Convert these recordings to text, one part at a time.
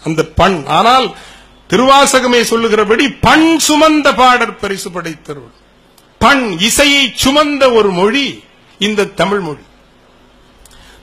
அந்த பண். ஆனால் திருவாசகமே சொல்லுகிறபடி பண் சுமந்த பாடற் பரிசு படைத்தருள். பண் இசையை சுமந்த ஒரு மொழி இந்த தமிழ் மொழி.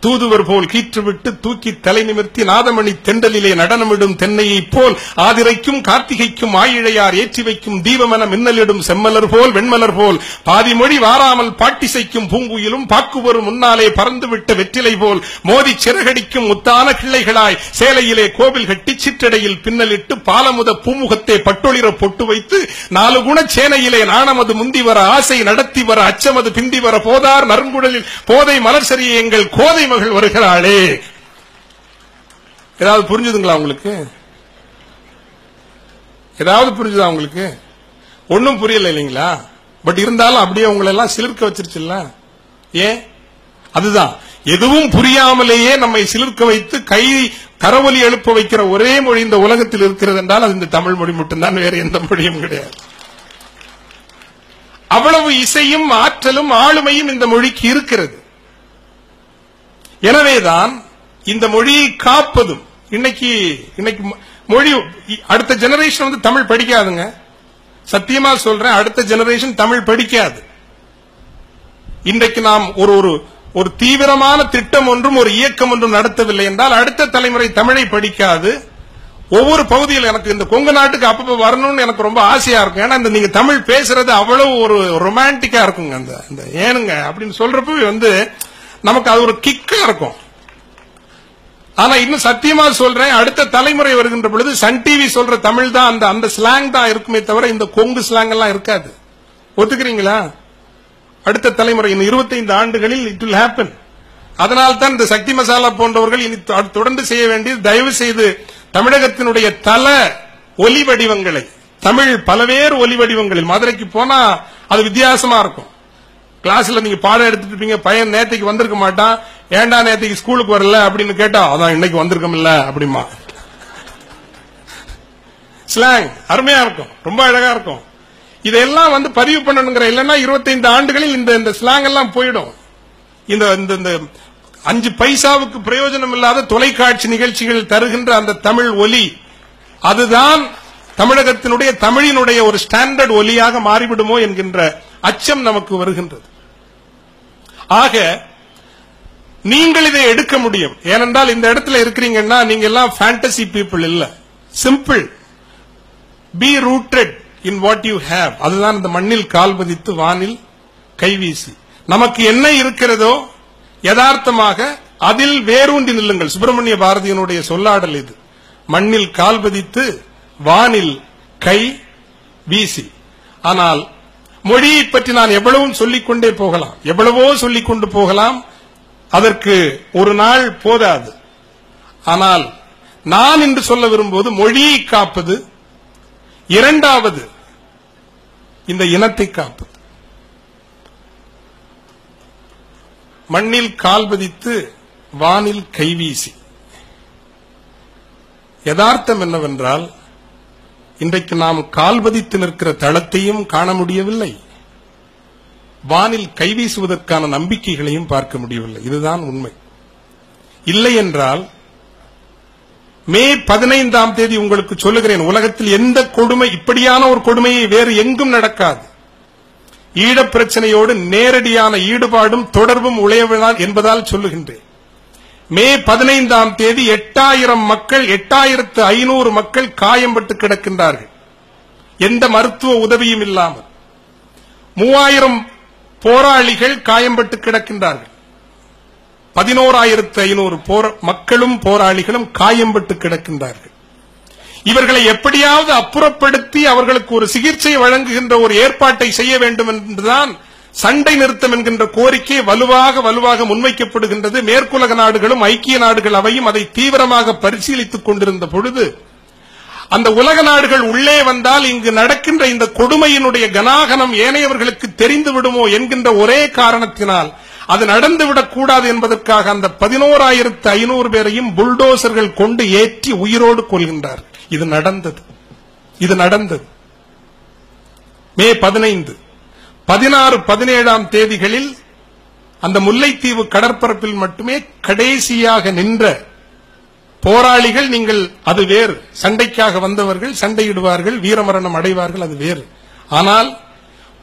தூதுவர் போல் கீற்றுவிட்டு தூக்கி தலை நிமிர்த்தி நாதமணி தெண்டலிலே நடனமிடும் தென்னையை போல் ஆதிரைக்கும் கார்த்திகைக்கும் ஆயிழையார் ஏற்றி வைக்கும் தீபமென மின்னலிடும் செம்மலர் போல் வெண்மலர் போல் பாதிமொழி வாராமல் பாட்டிசைக்கும் பூங்குயிலும் பாக்குவரும் முன்னாலே பறந்துவிட்ட வெற்றிலை போல் மோதி சிறகடிக்கும் முத்தான கிள்ளைகளாய் சேலையிலே கோவில் கட்டி சிற்றடையில் பின்னலிட்டு பாலமுத பூமுகத்தை பட்டொளிர பொட்டு வைத்து 4 குண சேனையிலே நாணமது முந்தி வர ஆசை நடத்தி வர அச்சமது பிந்தி வர போதார் நறுங்குடலில் போதை மலர் சரிய எங்கள் கோதை மகள் வருகிறாளே. ஏதாவது புரிஞ்சுதுங்களா உங்களுக்கு? ஏதாவது புரிஞ்சுதா உங்களுக்கு? ஒன்னும் புரியல இல்லைங்களா? பட் இருந்தாலும் அப்படியே உங்களை எல்லாம் சிலிர்க்க வச்சிருச்சுல்ல. ஏன்? அதுதான் எதுவும் புரியாமலேயே நம்மை சிலிர்க்க வைத்து கை கரவொலி எழுப்ப வைக்கிற ஒரே மொழி இந்த உலகத்தில் இருக்கிறது என்றால் அது இந்த தமிழ் மொழி மட்டும்தான், வேற எந்த மொழியும் கிடையாது. அவ்வளவு இசையும் ஆற்றலும் ஆளுமையும் இந்த மொழிக்கு இருக்கிறது. எனவேதான் இந்த மொழியை காப்பதும் இன்னைக்கு மொழி அடுத்த ஜெனரேஷன் வந்து தமிழ் படிக்காதுங்க. சத்தியமா சொல்றேன், அடுத்த ஜெனரேஷன் தமிழ் படிக்காது. இன்றைக்கு நாம் ஒரு தீவிரமான திட்டம் ஒன்றும் ஒரு இயக்கம் ஒன்றும் நடத்தவில்லை என்றால் அடுத்த தலைமுறை தமிழை படிக்காது. ஒவ்வொரு பகுதியில் எனக்கு இந்த கொங்கு நாட்டுக்கு அப்பப்ப வரணும்னு எனக்கு ரொம்ப ஆசையா இருக்கும். ஏன்னா இந்த நீங்க தமிழ் பேசுறது அவ்வளவு ஒரு ரொமான்டிக்கா இருக்குங்க. அந்த ஏனுங்க அப்படின்னு சொல்றப்ப வந்து நமக்கு அது ஒரு கிக்கா இருக்கும். ஆனா இன்னும் சத்தியமா சொல்றேன், அடுத்த தலைமுறை வருகின்ற பொழுது சன் டிவி சொல்ற தமிழ் தான் அந்த ஸ்லாங் தான் இருக்குமே தவிர இந்த கொங்கு ஸ்லாங் எல்லாம் இருக்காது. ஒத்துக்கிறீங்களா? அடுத்த தலைமுறை இன்னும் 25 ஆண்டுகளில் இட் வில் ஹேப்பன். அதனால்தான் இந்த சக்தி மசாலா போன்றவர்கள் இனி தொடர்ந்து செய்ய வேண்டியது, தயவு செய்து தமிழகத்தினுடைய தல ஒலி வடிவங்களை, தமிழ் பலவேறு ஒலி வடிவங்களில் மதுரைக்கு போனா அது வித்தியாசமா இருக்கும். கிளாஸ்ல நீங்க பாடம் எடுத்துட்டு இருப்பீங்க, பையன் நேத்தைக்கு வந்திருக்க மாட்டான், ஏண்டா நேத்தைக்கு ஸ்கூலுக்கு வரல அப்படின்னு கேட்டா அதான் இன்னைக்கு வந்திருக்கோம்ல அப்படிமா. ஸ்லாங் அருமையா இருக்கும், ரொம்ப அழகா இருக்கும். இதெல்லாம் வந்து பதிவு பண்ணணுங்கிற, இல்லைன்னா 25 ஆண்டுகளில் இந்த ஸ்லாங் எல்லாம் போயிடும். இந்த 5 பைசாவுக்கு பிரயோஜனம் இல்லாத தொலைக்காட்சி நிகழ்ச்சிகள் தருகின்ற அந்த தமிழ் ஒலி, அதுதான் தமிழகத்தினுடைய தமிழினுடைய ஒரு ஸ்டாண்டர்ட் ஒலியாக மாறிவிடுமோ என்கின்ற அச்சம் நமக்கு வருகின்றது. ஆக நீங்கள் இதை எடுக்க முடியும். ஏனென்றால் இந்த இடத்துல இருக்கிறீங்கன்னா நீங்க எல்லாம் ஃபேண்டசி பீப்புள் இல்ல, simple. B rooted in what you have. அதுதான் இந்த மண்ணில் கால் பதித்து வானில் கைவீசி. நமக்கு என்ன இருக்கிறதோ யதார்த்தமாக அதில் வேரூன்றி நில்லுங்கள். சுப்பிரமணிய பாரதியினுடைய சொல்லாடல் இது. மண்ணில் கால் பதித்து வானில் கை வீசி. ஆனால் மொழியை பற்றி நான் எவ்வளவும் சொல்லிக்கொண்டே போகலாம், எவ்வளவோ சொல்லிக் கொண்டு போகலாம். அதற்கு ஒரு நாள் போதாது. ஆனால் நான் இன்று சொல்ல விரும்புவது மொழியை காப்பது, இரண்டாவது இந்த இனத்தை காப்பது. மண்ணில் கால் பதித்து வானில் கைவீசி. யதார்த்தம் என்னவென்றால் இன்றைக்கு நாம் கால் பதித்து நிற்கிற தளத்தையும் காண முடியவில்லை, வானில் கைவீசுவதற்கான நம்பிக்கைகளையும் பார்க்க முடியவில்லை. இதுதான் உண்மை. இல்லை என்றால் மே 15ஆம் தேதி உங்களுக்கு சொல்லுகிறேன், உலகத்தில் எந்த கொடுமை, இப்படியான ஒரு கொடுமையை வேறு எங்கும் நடக்காது. ஈழப் பிரச்சனையோடு நேரடியான ஈடுபாடும் தொடர்பும் உடையவனால் என்பதால் சொல்லுகின்றேன். மே 15ஆம் தேதி 8000 மக்கள், 8500 மக்கள் காயம்பட்டு கிடக்கின்றார்கள், எந்த மருத்துவ உதவியும் இல்லாமல். 3000 போராளிகள் காயம்பட்டு கிடக்கின்றார்கள். 11500 மக்களும் போராளிகளும் காயம்பட்டு கிடக்கின்றார்கள். இவர்களை எப்படியாவது அப்புறப்படுத்தி அவர்களுக்கு ஒரு சிகிச்சை வழங்குகின்ற ஒரு ஏற்பாட்டை செய்ய வேண்டும் என்றுதான் சண்டை நிறுத்தம் என்கின்ற கோரிக்கை வலுவாக முன்வைக்கப்படுகின்றது. மேற்குலக நாடுகளும் ஐக்கிய நாடுகள் அவையும் அதை தீவிரமாக பரிசீலித்துக் கொண்டிருந்த பொழுது, அந்த உலக நாடுகள் உள்ளே வந்தால் இங்கு நடக்கின்ற இந்த கொடுமையினுடைய கனாகனம் ஏனையவர்களுக்கு தெரிந்து விடுமோ என்கின்ற ஒரே காரணத்தினால் அது நடந்துவிடக் கூடாது என்பதற்காக அந்த 11500 பேரையும் புல்டோசர்கள் கொண்டு ஏற்றி உயிரோடு கொள்கின்றார். இது நடந்தது. மே 15, 16, 17ஆம் தேதிகளில் அந்த முல்லைத்தீவு கடற்பரப்பில் மட்டுமே கடைசியாக நின்ற போராளிகள் நீங்கள், அது வேறு. சண்டைக்காக வந்தவர்கள் சண்டையிடுவார்கள், வீரமரணம் அடைவார்கள், அது வேறு. ஆனால்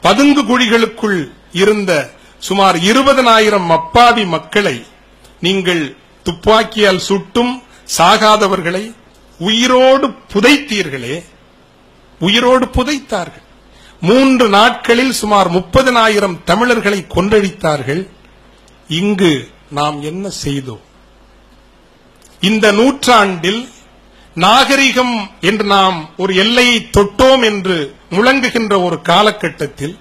பதுங்கு குழிகளுக்குள் இருந்த சுமார் 20,000 அப்பாவி மக்களை நீங்கள் துப்பாக்கியால் சுட்டும் சாகாதவர்களை உயிரோடு புதைத்தீர்களே, உயிரோடு புதைத்தார்கள். 3 நாட்களில் சுமார் 30,000 தமிழர்களை கொன்றழித்தார்கள். இங்கு நாம் என்ன செய்தோம்? இந்த நூற்றாண்டில் நாகரிகம் என்று நாம் ஒரு எல்லையை தொட்டோம் என்று முழங்குகின்ற ஒரு காலகட்டத்தில்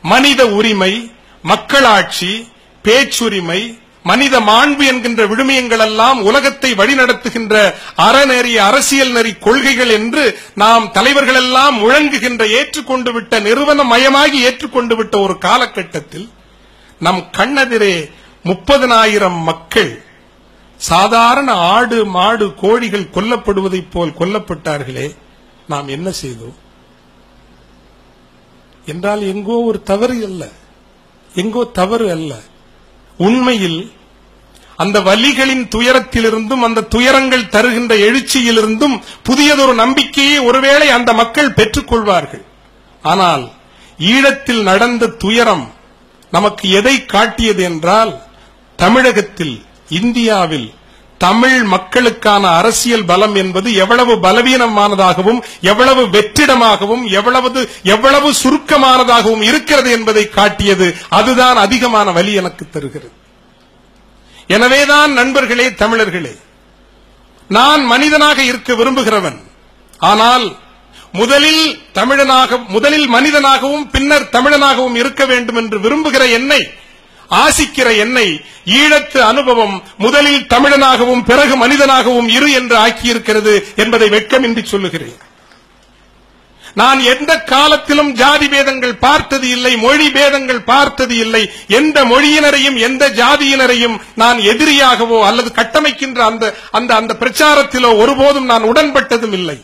மனித உரிமை, மக்களாட்சி, பேச்சுரிமை, மனித மாண்பு என்கின்ற விழுமியங்கள் எல்லாம் உலகத்தை வழிநடத்துகின்ற அறநெறி, அரசியல் நெறி கொள்கைகள் என்று நாம் தலைவர்கள் எல்லாம் முழங்குகின்ற, ஏற்றுக்கொண்டு விட்ட, நிறுவனமயமாகி ஏற்றுக்கொண்டு விட்ட ஒரு காலகட்டத்தில் நம் கண்ணெதிரே 30,000 மக்கள் சாதாரண ஆடு, மாடு, கோழிகள் கொல்லப்படுவதைப் போல் கொல்லப்பட்டார்களே, நாம் என்ன செய்தோம் என்றால் எங்கோ ஒரு தவறு அல்ல, எங்கோ தவறு அல்ல. உண்மையில் அந்த வலிகளின் துயரத்திலிருந்தும் அந்த துயரங்கள் தருகின்ற எழுச்சியிலிருந்தும் புதியதொரு நம்பிக்கையை ஒருவேளை அந்த மக்கள் பெற்றுக் கொள்வார்கள். ஆனால் ஈழத்தில் நடந்த துயரம் நமக்கு எதை காட்டியது என்றால், தமிழகத்தில், இந்தியாவில் தமிழ் மக்களுக்கான அரசியல் பலம் என்பது எவ்வளவு பலவீனமானதாகவும், எவ்வளவு வெற்றிடமாகவும், எவ்வளவு சுருக்கமானதாகவும் இருக்கிறது என்பதை காட்டியது. அதுதான் அதிகமான வலி எனக்கு தருகிறது. எனவேதான் நண்பர்களே, தமிழர்களே, நான் மனிதனாக இருக்க விரும்புகிறவன். ஆனால் முதலில் மனிதனாகவும் பின்னர் தமிழனாகவும் இருக்க வேண்டும் என்று விரும்புகிற என்னை, ஆசிக்கிற என்னை, ஈழத்து அனுபவம் முதலில் தமிழனாகவும் பிறகு மனிதனாகவும் இரு என்று ஆக்கியிருக்கிறது என்பதை வெட்கமின்றி சொல்லுகிறேன். நான் எந்த காலத்திலும் ஜாதி பேதங்கள் பார்த்தது இல்லை, மொழி பேதங்கள் பார்த்தது இல்லை. எந்த மொழியினரையும் எந்த ஜாதியினரையும் நான் எதிரியாகவோ அல்லது கட்டமைக்கின்ற அந்த பிரச்சாரத்திலோ ஒருபோதும் நான் உடன்பட்டதும் இல்லை.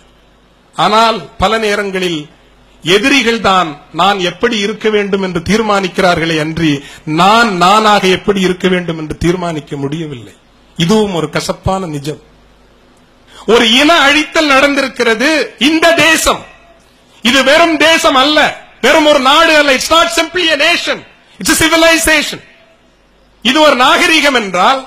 ஆனால் பல நேரங்களில் எதிரிகள் தான் நான் எப்படி இருக்க வேண்டும் என்று தீர்மானிக்கிறார்களே அன்றி நான் நானாக எப்படி இருக்க வேண்டும் என்று தீர்மானிக்க முடியவில்லை. இதுவும் ஒரு கசப்பான நிஜம். ஒரு இன அழித்தல் நடந்திருக்கிறது. இந்த தேசம் இது வெறும் தேசம் அல்ல, வெறும் ஒரு நாடு அல்ல. It's not simply a nation, it's a civilization. இது ஒரு நாகரிகம் என்றால்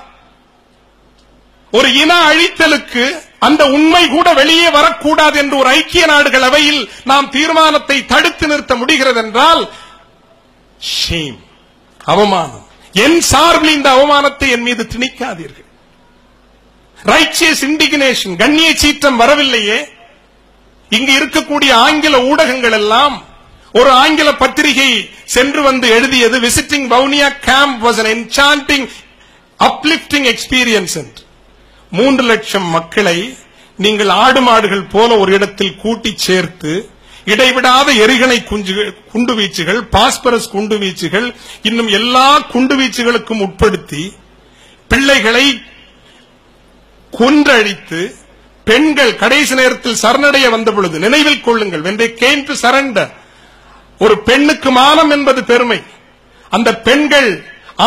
ஒரு இன அழித்தலுக்கு அந்த உண்மை கூட வெளியே வரக்கூடாது என்று ஒரு ஐக்கிய நாடுகள் அவையில் நாம் தீர்மானத்தை தடுத்து நிறுத்த முடிகிறது என்றால் ஷேம், அவமானம். என் சார்பில் இந்த அவமானத்தை என் மீது திணிக்காதீர்கள். ரைச்சியஸ் இண்டிகினேஷன், கண்ணிய சீற்றம் வரவில்லையே. இங்கு இருக்கக்கூடிய ஆங்கில ஊடகங்கள் எல்லாம் ஒரு ஆங்கில பத்திரிகை சென்று வந்து எழுதியது, visiting Vavuniya camp was an enchanting uplifting experience என்று. 3 லட்சம் மக்களை நீங்கள் ஆடு மாடுகள் போல ஒரு இடத்தில் கூட்டி சேர்த்து இடைவிடாத எரிகணை குண்டுவீச்சுகள், பாஸ்பரஸ் குண்டுவீச்சுகள், இன்னும் எல்லா குண்டுவீச்சுகளுக்கும் உட்படுத்தி பிள்ளைகளை கொன்றழித்து பெண்கள் கடைசி நேரத்தில் சரணடைய வந்த பொழுது நினைவில் கொள்ளுங்கள், when they came to surrender, ஒரு பெண்ணுக்கு மானம் என்பது பெருமை. அந்த பெண்கள்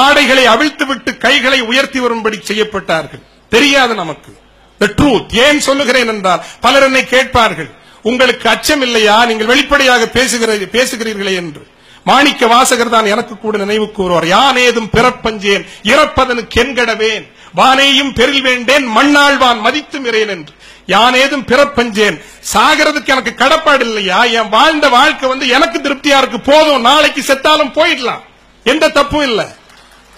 ஆடைகளை அவிழ்த்துவிட்டு கைகளை உயர்த்தி வரும்படி செய்யப்பட்டார்கள். தெரியாது நமக்கு the truth. ஏன் சொல்லுகிறேன் என்றால், பலர் என்னை கேட்பார்கள், உங்களுக்கு அச்சம் இல்லையா, நீங்கள் வெளிப்படையாக பேசுகிறீர்களே என்று. மாணிக்க வாசகர் தான் எனக்கு கூட நினைவு கூறுவார், யான் ஏதும் பிறப்பஞ்சேன் இறப்பதனுக்கு என்கடவேன், வானேயும் பெரில் வேண்டேன் மண்ணாழ்வான் மதித்தும் இறேன் என்று. யான் ஏதும் பிறப்பஞ்சேன், சாகிறதுக்கு எனக்கு கடப்பாடு இல்லையா, என் வாழ்ந்த வாழ்க்கை எனக்கு திருப்தியா இருக்கு, போதும், நாளைக்கு செத்தாலும் போயிடலாம், எந்த தப்பும் இல்லை.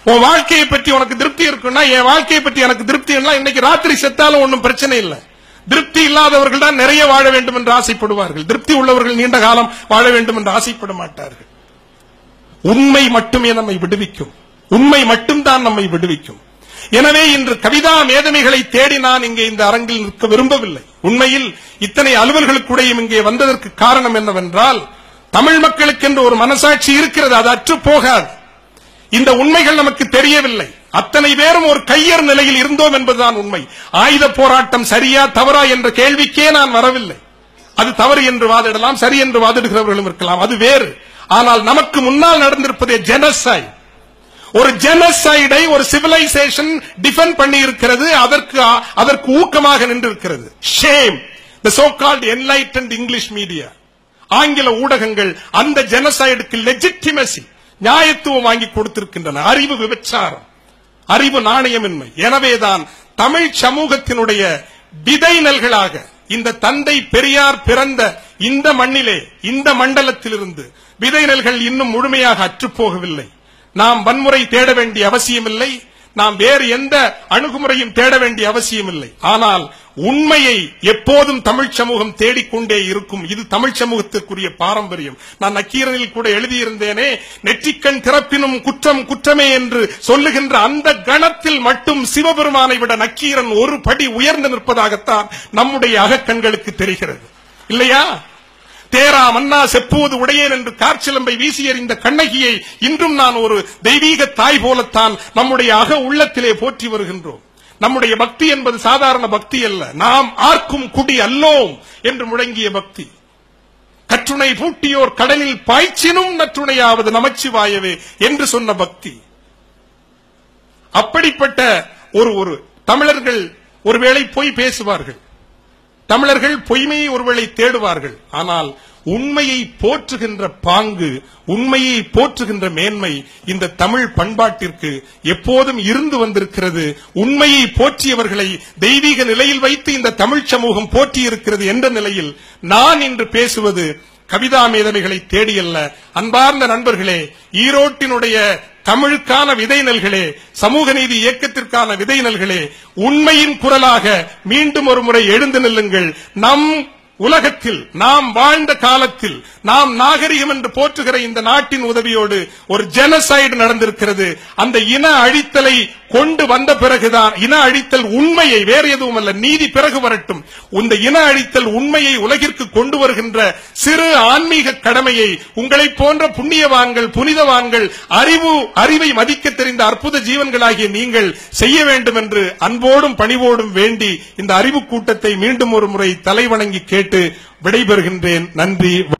உன் வாழ்க்கையை பற்றி உனக்கு திருப்தி இருக்குன்னா, என் வாழ்க்கையை பற்றி எனக்கு திருப்தி இல்லை, இன்னைக்கு ராத்திரி செத்தாலும் ஒன்றும் பிரச்சனை இல்லை. திருப்தி இல்லாதவர்கள் தான் நிறைய வாழ வேண்டும் என்று ஆசைப்படுவார்கள். திருப்தி உள்ளவர்கள் நீண்ட காலம் வாழ வேண்டும் என்று ஆசைப்பட மாட்டார்கள். உண்மை மட்டுமே நம்மை விடுவிக்கும், உண்மை மட்டும்தான் நம்மை விடுவிக்கும். எனவே இன்று கவிதா மேதமைகளை தேடி நான் இங்கே இந்த அரங்கில் நிற்க விரும்பவில்லை. உண்மையில் இத்தனை அலுவல்களுக்குடையும் இங்கே வந்ததற்கு காரணம் என்னவென்றால், தமிழ் மக்களுக்கு என்று ஒரு மனசாட்சி இருக்கிறது, அது அற்று போகாது. இந்த உண்மைகள் நமக்கு தெரியவில்லை. அத்தனை பேரும் ஒரு கையர் நிலையில் இருந்தோம் என்பதுதான் உண்மை. ஆயுத போராட்டம் சரியா தவறா என்ற கேள்விக்கே நான் வரவில்லை. அது தவறு என்று வாதிடலாம், சரி என்று வாதிடுகிறவர்களும் இருக்கலாம், அது வேறு. ஆனால் நமக்கு முன்னால் நடந்திருப்பதே ஜெனோசைட். ஒரு ஜெனசைடை ஒரு சிவிலைசேஷன் டிஃபெண்ட் பண்ணி இருக்கிறது, அதற்கு ஊக்கமாக நின்றிருக்கிறது. Shame the so called enlightened English media, ஆங்கில ஊடகங்கள் அந்த ஜெனசைடுக்கு லெஜிட்டிமசி, நியாயத்துவம் வாங்கி கொடுத்திருக்கின்றன. அறிவு விபச்சாரம், அறிவு நாணயமின்மை. எனவேதான் தமிழ் சமூகத்தினுடைய விதைநல்களாக இந்த தந்தை பெரியார் பிறந்த இந்த மண்ணிலே, இந்த மண்டலத்திலிருந்து விதைநல்கள் இன்னும் முழுமையாக அற்றுப்போகவில்லை. நாம் வன்முறை தேட வேண்டிய அவசியமில்லை, நாம் வேறு எந்த அணுகுமுறையும் தேட வேண்டிய அவசியமில்லை. ஆனால் உண்மையை எப்போதும் தமிழ் சமூகம் தேடிக்கொண்டே இருக்கும். இது தமிழ் சமூகத்திற்குரிய பாரம்பரியம். நான் நக்கீரனில் கூட எழுதியிருந்தேனே, நெற்றிக்கண் திறப்பினும் குற்றம் குற்றமே என்று சொல்லுகின்ற அந்த கணத்தில் மட்டும் சிவபெருமானை விட நக்கீரன் ஒரு படி உயர்ந்து நிற்பதாகத்தான் நம்முடைய அகக்கண்களுக்கு தெரிகிறது, இல்லையா? தேரா மன்னா செப்புவது உடையேன் என்று காற்சிலம்பை வீசி எறிந்த கண்ணகியை இன்றும் நான் ஒரு தெய்வீக தாய் போலத்தான் நம்முடைய அக உள்ளத்திலே போற்றி வருகின்றோம். நம்முடைய பக்தி என்பது சாதாரண பக்தி அல்ல. நாம் ஆர்க்கும் குடி அல்லோம் என்று முழங்கிய பக்தி. கற்றுணை பூட்டியோர் கடலில் பாய்ச்சினும் நற்றுணையாவது நமச்சிவாயவே என்று சொன்ன பக்தி. அப்படிப்பட்ட ஒரு தமிழர்கள் ஒருவேளை பொய் பேசுவார்கள், தமிழர்கள் பொய்மையை ஒருவேளை தேடுவார்கள். ஆனால் உண்மையை போற்றுகின்ற பாங்கு, உண்மையை போற்றுகின்ற மேன்மை இந்த தமிழ் பண்பாட்டிற்கு எப்போதும் இருந்து வந்திருக்கிறது. உண்மையை போற்றியவர்களை தெய்வீக நிலையில் வைத்து இந்த தமிழ் சமூகம் போற்றியிருக்கிறது என்ற நிலையில் நான் இன்று பேசுவது கவிதா மேதனைகளை தேடியல்ல. அன்பார்ந்த நண்பர்களே, ஈரோட்டினுடைய தமிழுக்கான விதைநல்களே, சமூக நீதி இயக்கத்திற்கான விதைநல்களே, உண்மையின் குரலாக மீண்டும் ஒரு முறை எழுந்து நில்லுங்கள். நம் உலகத்தில், நாம் வாழ்ந்த காலத்தில், நாம் நாகரிகம் என்று போற்றுகிற இந்த நாட்டின் உதவியோடு ஒரு ஜெனசைடு நடந்திருக்கிறது. அந்த இன அழித்தலை கொண்டு வந்த பிறகுதான், இன அழித்தல் உண்மையை, வேறு எதுவும் அல்ல, நீதி பிறகு வரட்டும், இந்த இன அழித்தல் உண்மையை உலகிற்கு கொண்டு வருகின்ற சிறு ஆன்மீக கடமையை உங்களைப் போன்ற புண்ணியவான்கள், புனிதவான்கள், அறிவை மதிக்க தெரிந்த அற்புத ஜீவன்களாகிய நீங்கள் செய்ய வேண்டும் என்று அன்போடும் பணிவோடும் வேண்டி இந்த அறிவு கூட்டத்தை மீண்டும் ஒரு முறை தலைவணங்கி கேட்டு விடைபெறுகின்றேன். நன்றி.